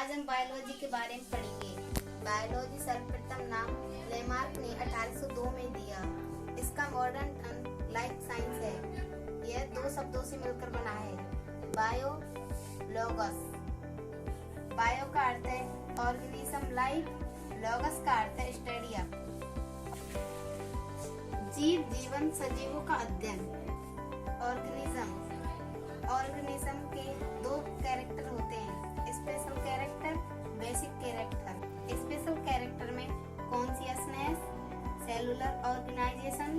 आज हम बायोलॉजी के बारे में पढ़ेंगे। बायोलॉजी सर्वप्रथम नाम लेमार्क ने 1802 में दिया। इसका मॉडर्न टर्म लाइफ साइंस है। यह दो शब्दों से मिलकर बना है, बायो लॉगस। बायो का अर्थ है ऑर्गेनिज्म, लाइफ, लॉगस का अर्थ है स्टडी ऑफ। जीव जीवन सजीवों का अध्ययन। ऑर्गेनिज्म के दो कैरेक्टर होते हैं, special character, basic character. Special character में consciousness, cellular organisation,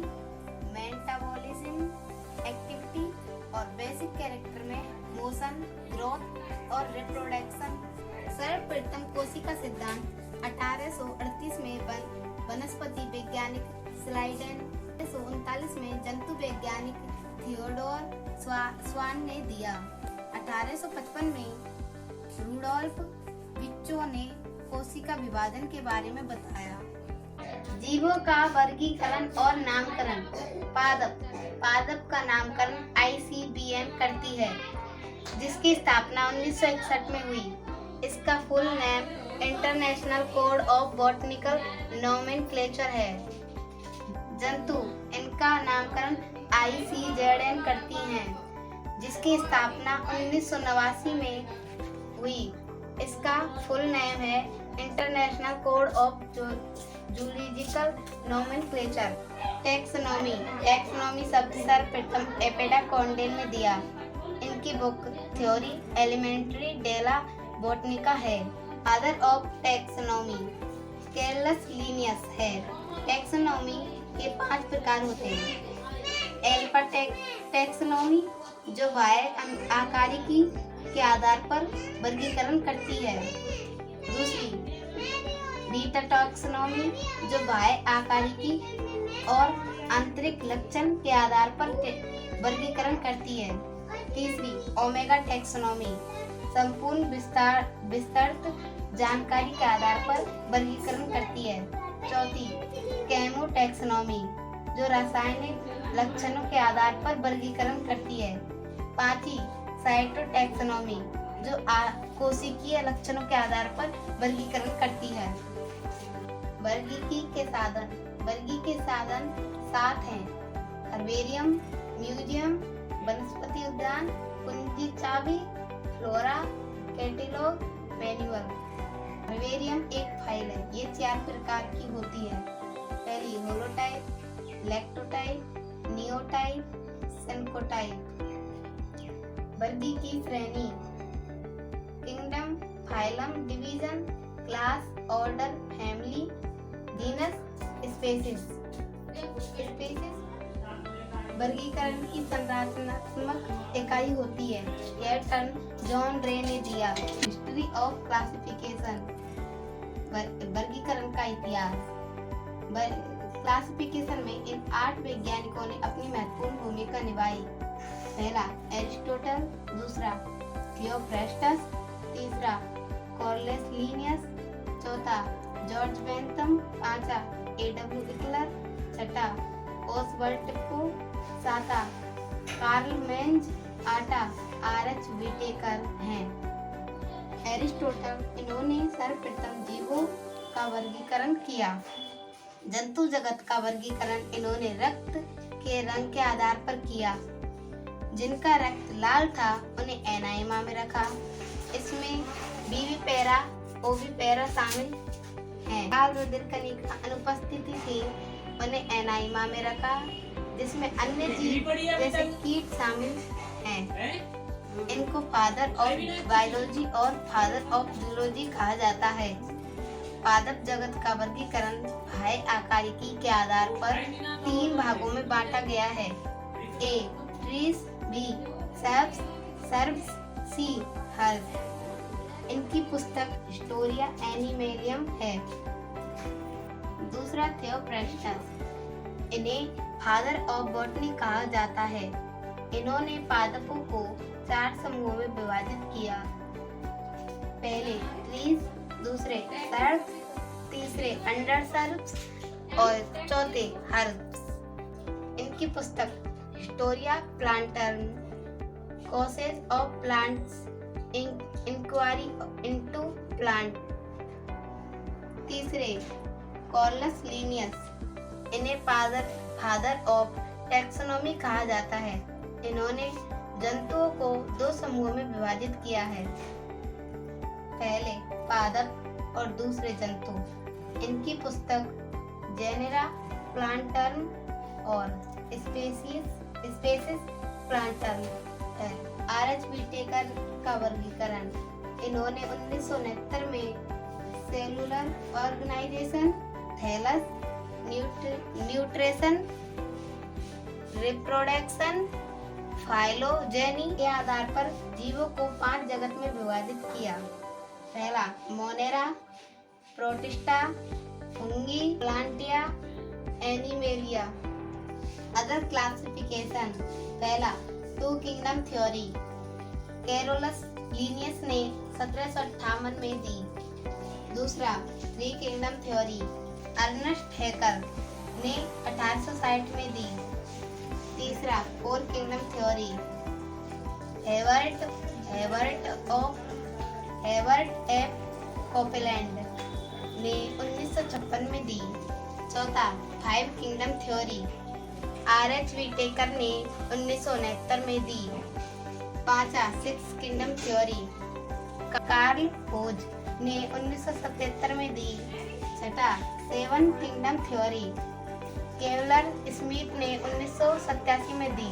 metabolism, activity, और बेसिक कैरेक्टर में मोशन, ग्रोथ और रिप्रोडक्शन। सर्वप्रथम कोशिका सिद्धांत 1838 में वनस्पति वैज्ञानिक स्लाइडेन, 1939 में जंतु वैज्ञानिक थियोडोर स्वान ने दिया। 1855 में रूडोल्फ विर्चो ने कोशिका विभाजन के बारे में बताया। जीवों का वर्गीकरण और नामकरण। पादप का नामकरण ICBM करती है, जिसकी स्थापना 1961 में हुई। इसका full name international code of botanical nomenclature है। जंतु, इनका नामकरण ICZN करती हैं, जिसकी स्थापना 1989 में हुई। इसका फुल नेम है international code of zoological nomenclature. Taxonomy शब्द सर्वप्रथम एपेडा कॉन्डेल ने दिया। इनकी बुक थ्योरी एलिमेंट्री डेला बोटनिका है। Father of taxonomy Carlos Linnaeus है। टैक्सोनॉमी के 5 प्रकार होते हैं। एल्फा टैक्सोनॉमी, जो बाह्य आकारिकी के आधार पर वर्गीकरण करती है। दूसरी बीटा टैक्सोनॉमी, जो बाह्य आकारिकी और आंतरिक लक्षण के आधार पर वर्गीकरण करती है। तीसरी ओमेगा टैक्सोनॉमी, संपूर्ण विस्तृत जानकारी के आधार पर वर्गीकरण करती है। चौथी केमो टैक्सोनॉमी, जो रासायनिक लक्षणों के आधार पर वर्गीकरण करती है। पांचवी साइटो टैक्सोनॉमी, जो कोशिकीय लक्षणों के आधार पर वर्गीकरण करती है। वर्गीकी के साधन 7 हैं: हर्बेरियम, म्यूजियम, वनस्पति उद्यान, कुंजी चाबी, फ्लोरा, कैटलॉग, मैनुअल। हर्बेरियम एक फाइल है। ये 4 प्रकार की होती है। पहली होलोटाइप, लैक्टोटाइप, नियोटाइप, सेनकोटाइप। वर्गी की श्रेणी: kingdom, phylum, division, class, order, family, genus, species. वर्गीकरण की संरचनात्मक इकाई होती है। यह टर्म जॉन रे ने दिया। हिस्ट्री ऑफ क्लासिफिकेशन, वर्गीकरण का इतिहास। क्लासिफिकेशन में इन 8 वैज्ञानिकों ने अपनी महत्वपूर्ण भूमिका निभाई। पहला एरिस्टोटल, दूसरा थियोफ्रास्टस, तीसरा कॉर्नेलियस लिनियस, चौथा जॉर्ज बेंथम, पांचवा A.W. हिटलर, छठा ओसवर्ड टिप्पो, सातवां कार्ल मेंज, आठवां R.H. व्हिटेकर हैं। एरिस्टोटल, इन्होंने सर्वप्रथम जीवों का वर्गीकरण किया। जंतु जगत का वर्गीकरण इन्होंने रक्त के रंग के आधार पर किया। जिनका रक्त लाल था उन्हें एनाइमा में रखा। इसमें विविपेरा, ओविपेरा शामिल हैं। लाल रुधिर कणिका अनुपस्थिति थी, उन्हें एनाइमा में रखा। जिसमें अन्य जीव जैसे कीट शामिल हैं। इनको फादर ऑफ बायोलॉजी और फादर ऑफ जूलॉजी कहा जाता है। पादप जगत का वर्गीकरण बाह्य आकारिकी के आधार पर 3 भागों में बांटा गया है। A. Trees, B. Shrubs, C. Herb. इनकी पुस्तक हिस्टोरिया एनिमेलियम है। दूसरा थियोफ्रास्टस, इन्हें फादर ऑफ बॉटनी कहा जाता है। इन्होंने पादपों को 4 समूहों में विभाजित किया। पहले ट्रीज, दूसरे सर्ब्स, तीसरे अंडरसर्ब्स और चौथे हर्ब्स। इनकी पुस्तक Historia Plantarum, causes of plants, inquiry into plant. तीसरे कॉर्लस लीनियस, इन्हें फादर ऑफ टैक्सोनॉमी कहा जाता है। इन्होंने जंतुओं को दो समूहों में विभाजित किया है, पहले पादप और दूसरे जंतु। इनकी पुस्तक जेनेरा प्लांटर्म और स्पेसीज प्लांटर्म है। आर.एच. व्हिटेकर का वर्गीकरण। इन्होंने 1969 में cellular organisation, thallus, nutrition, reproduction, phylogeny के आधार पर जीवों को 5 जगत में विभाजित किया। पहला Monera, Protista, fungi, Plantae, Animalia. Other classification. पहला two kingdom theory, Carolus Linnaeus ने 1758 में दी। दूसरा three kingdom theory, Ernest Haeckel ने 1860 में दी। तीसरा four kingdom theory, Herbert F Copeland ने 1956 में दी। चौथा 5 किंगडम थ्योरी, आर.एच. व्हिटेकर ने 1969 में दी। पांचवा 6 किंगडम थ्योरी, कार्ल होज ने 1977 में दी। छठा 7 किंगडम थ्योरी, केवलर स्मिथ ने 1987 में दी।